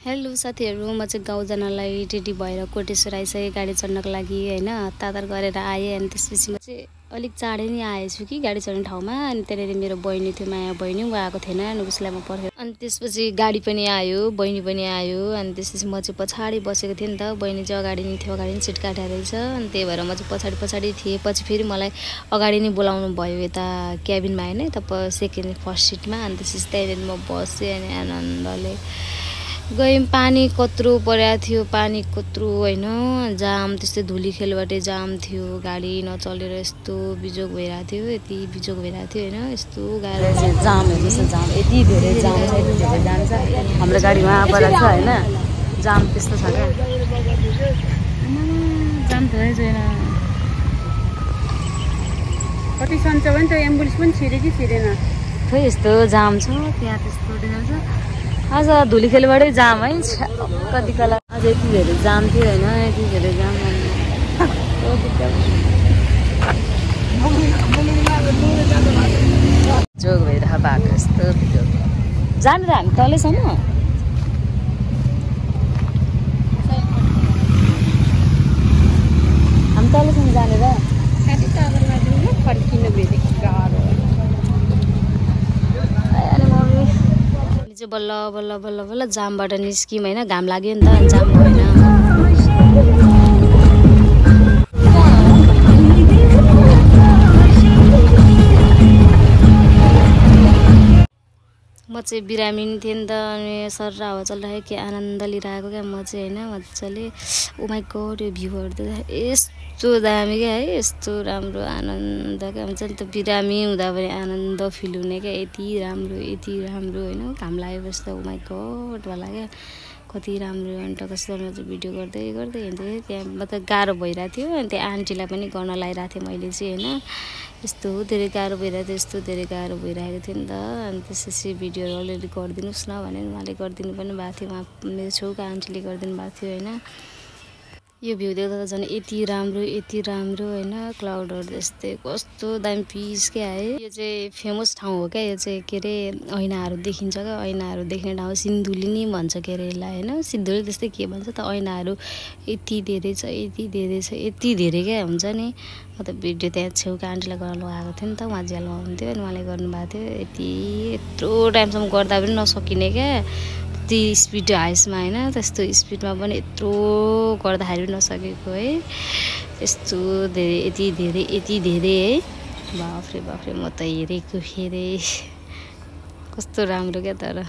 Hello साथीहरु, म चाहिँ गाउँ जानलाई रेडी भएर कोटेश्वर आइसकेँ गाडी चढ्नको लागि हैन। हतार गरेर आएँ अनि त्यसपछि म चाहिँ अलिक चाँडै नै आएछु कि गाडी चढ्ने ठाउँमा। अनि त्यहाँनेर मेरो बहिनी थियो, माया बहिनी, उ आएको थिएन अनि उसलाई म पर्खेँ। अनि त्यसपछि गाडी पनि आयो, बहिनी पनि आयो। अनि त्यसपछि म चाहिँ पछाडि बसेको थिएँ नि त, बहिनी चाहिँ अगाडि नै थियो, अगाडि नै सिट काटेर रहेछ। अनि त्यही भएर म चाहिँ पछाडि थिएँ। पछि फेरि मलाई अगाडि नै बोलाउनु भयो यता क्याबिनमा हैन, यता सेकेन्ड फर्स्ट सिटमा। अनि त्यसपछि त्यहाँनिर म बसेँ अनि आनन्दले गयौँ। पानी कत्रो परेको थियो, पानी कत्रो हैन, जाम त्यस्तै धुली खेलबाटै जाम थियो, गाडी नचलेर यस्तो बिजोग भइरहेको थियो, यति बिजोग भइरहेको थियो हैन। यस्तो गाह्रो जाम हेर्नुहोस् न, जाम यति धेरै जाम छ, यति धेरै जाम छ। हाम्रो गाडी वहाँ पर छ हैन, जाम त्यस्तो छ क्या। जाम धेरै छैन, कति सन्च भने त एम्बुलेन्स पनि छिरे कि छिरेन। खै यस्तो जाम छ त्यहाँ, त्यस्तो जाम छ। आज धुली खेलबाटै जाम है, कति कला आज यति धेरै जाम थियो हैन, यति धेरै जाम। जोग भइरहेको बाटो यस्तो बिजोग। जाने त हामी तलैसम्म, हामी तलैसम्म जानेर फर्किनु बेला गाह्रो चाहिँ बल्ल बल्ल बल्ल बल्ल जामबाट निस्क्यौँ हैन। घाम लाग्यो नि त, जाम भएन। म चाहिँ बिरामी थिएँ नि त, अनि सर हावा चलिरहेको के आनन्द लिइरहेको क्या म चाहिँ हैन, मजाले। ओ माइ गॉड, यो भ्यूहरू त यस्तो दामी क्या है, यस्तो राम्रो आनन्द क्या हुन्छ नि त। बिरामी हुँदा पनि आनन्द फिल हुने क्या, यति राम्रो हैन। घाम लागेपछि त ओ माइ गॉड वाला क्या, कति राम्रो। अन्त कस्तोमा चाहिँ भिडियो गर्दै हिँड्दै त्यहाँ मतलब गाह्रो भइरहेको थियो। अनि त्यहाँ आन्टीलाई पनि गर्न लगाइरहेको थिएँ मैले चाहिँ हैन। यस्तो धेरै गाह्रो भइरहेको थियो, यस्तो धेरै गाह्रो भइरहेको थियो नि त। अनि त्यसपछि भिडियोहरू अलिअलि गरिदिनुहोस् न भनेर उहाँले गरिदिनु पनि भएको थियो, उहाँ मेरो छेउको आन्टीले गरिदिनु भएको थियो हैन। यो भ्यू देख्दा त झन् यति राम्रो हैन, क्लाउडहरू त्यस्तै कस्तो दामी पिस क्या है। यो चाहिँ फेमस ठाउँ हो क्या, यो चाहिँ के अरे ऐनाहरू देखिन्छ क्या, ऐनाहरू देख्ने ठाउँ सिन्धुली नि भन्छ के अरे यसलाई हैन। सिन्धुली त्यस्तै के भन्छ त, ऐनाहरू यति धेरै छ, यति धेरै क्या हुन्छ नि। म त भिडियो त्यहाँ छेउको आन्टीलाई गर्न लगाएको थिएँ नि त, उहाँ ज्यालो हुनुहुन्थ्यो अनि उहाँले गर्नुभएको थियो। यत्रो टाइमसम्म गर्दा पनि नसकिने क्या, यति स्पिड हाइसमा हैन, त्यस्तो स्पिडमा पनि यत्रो गर्दाखेरि पनि नसकेको है। यस्तो धेरै यति धेरै है, बाफ्रे म त हेरेको हेरेँ, कस्तो राम्रो क्या। तर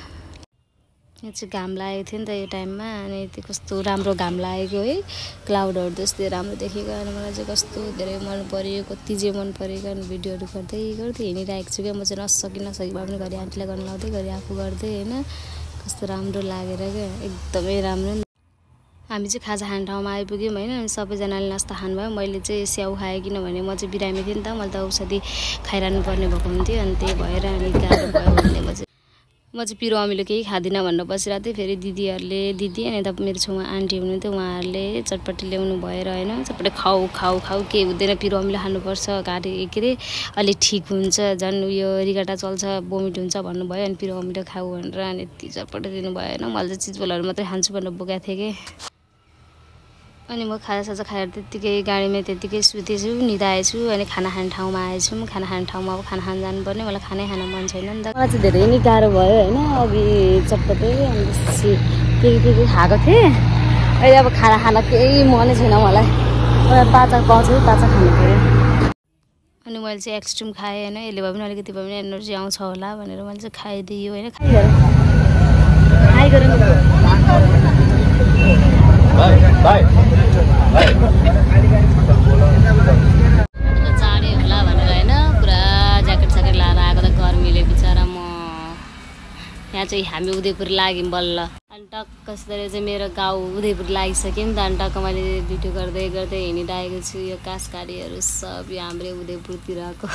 यो चाहिँ घाम लागेको थियो नि त यो टाइममा, अनि त्यो कस्तो राम्रो घाम लागेको है, क्लाउडहरू त्यस्तै राम्रो देखेको। अनि मलाई चाहिँ कस्तो धेरै मन पर्यो, कति चाहिँ मन परेको। अनि भिडियोहरू गर्दै हिँडिरहेको छु क्या म चाहिँ, नसकी भए पनि घरि आन्टीलाई गर्न लाउँदै घरि आफू गर्दै हैन। कस्तो राम्रो लागेर क्या, एकदमै राम्रो। हामी चाहिँ खाजा खाने ठाउँमा आइपुग्यौँ हैन। अनि सबैजनाले नास्ता खानुभयो, मैले चाहिँ स्याउ खाएँ किनभने म चाहिँ बिरामी थिएँ नि त, मैले त औषधि खाइरहनु पर्ने भएको हुन्थ्यो। अनि त्यही भएर अनि गाह्रो भयो भन्ने म चाहिँ पिरो अमिलो केही खाँदिनँ भनेर बसिरहेको थिएँ। फेरि दिदी अनि यता मेरो छेउमा आन्टी हुनुहुन्थ्यो, उहाँहरूले चटपटी ल्याउनु भएर हैन, चटपटी खाऊ केही हुँदैन, पिरो अमिलो खानुपर्छ, घाँटी के अरे अलि ठिक हुन्छ, झन् उयो रिगाटा चल्छ, बोमिट हुन्छ भन्नुभयो। अनि पिरो अमिलो खाऊ भनेर अनि यति चटपटी दिनुभयो हैन। मैले चाहिँ चिजबोलहरू मात्रै खान्छु भनेर बोकाएको थिएँ कि। अनि म खाजासाजा खाएर त्यत्तिकै गाडीमा त्यत्तिकै सुतेछु, निदाएछु। अनि खाना खाने ठाउँमा आएछु, खाना खाने ठाउँमा अब खाना खान जानुपर्ने, मलाई खानै खान मन छैन नि त। मलाई चाहिँ धेरै नै गाह्रो भयो हैन, अघि चटपटै। अनि त्यसपछि के खाएको थिएँ, अहिले अब खाना खान केही मनै छैन मलाई, पाचा पाउँछ, पाचा खानु पऱ्यो। अनि मैले चाहिँ एक्सट्रिम खाएँ हैन, यसले भए पनि अलिकति भए पनि एनर्जी आउँछ होला भनेर मैले चाहिँ खाइदियो हैन। चाँडै होला भनेर हैन, पुरा ज्याकेट लाएर आएको त गर्मीले बिचरा। म यहाँ चाहिँ हामी उदयपुर लाग्यौँ बल्ल। अनि टक्क यसरी चाहिँ मेरो गाउँ उदयपुर लागिसक्यो नि त। अनि टक्क मैले भिडियो गर्दै हिँडिरहेको छु। यो कासकाडीहरू सब यो हाम्रै उदयपुरतिरको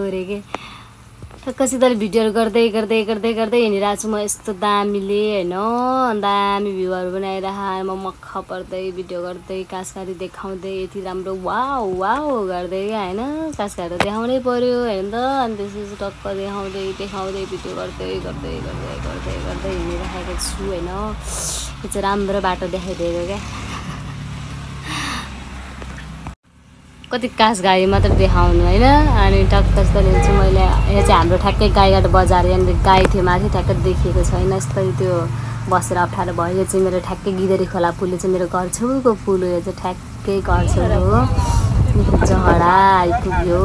अरे के। टक्कसितले भिडियोहरू गर्दै गर्दै गर्दै गर्दै हिँडिरहेको छु म यस्तो दामीले होइन दामी भ्यूहरू बनाइरह म मक्ख पर्दै भिडियो गर्दै कासकारी देखाउँदै यति राम्रो वाउ वाउ गर्दै होइन कासकारी त देखाउनै पर्यो होइन त अनि त्यसपछि टक्क देखाउँदै देखाउँदै भिडियो गर्दै गर्दै गर्दै गर्दै गर्दै हिँडिरहेको छु होइन यो चाहिँ राम्रो बाटो देखाइदिएको क्या कति कास गाई मात्र देखाउनु होइन अनि टक्क जस्तोले चाहिँ मैले यो चाहिँ हाम्रो ठ्याक्कै गाईघाट बजार यहाँनिर गाई थियो माथि ठ्याक्कै देखिएको छैन यस्तै त्यो बसेर अप्ठ्यारो भयो यो चाहिँ मेरो ठ्याक्कै गिदरी खोला पुल चाहिँ मेरो घर छेउको पुल हो यो चाहिँ ठ्याक्कै घर छेउ हो जहडा आइपुग्यो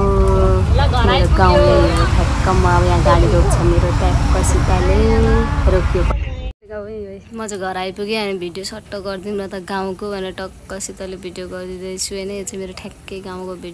मेरो गाउँले ठ्याक्क म अब यहाँ गाडी रोक्छ मेरो ट्याक्क सिताले रोक्यो म चाहिँ घर आइपुगेँ अनि भिडियो सट्ट गरिदिउँ न त गाउँको भनेर टक्क सितले भिडियो गरिदिँदैछु होइन यो चाहिँ मेरो ठ्याक्कै गाउँको भिडियो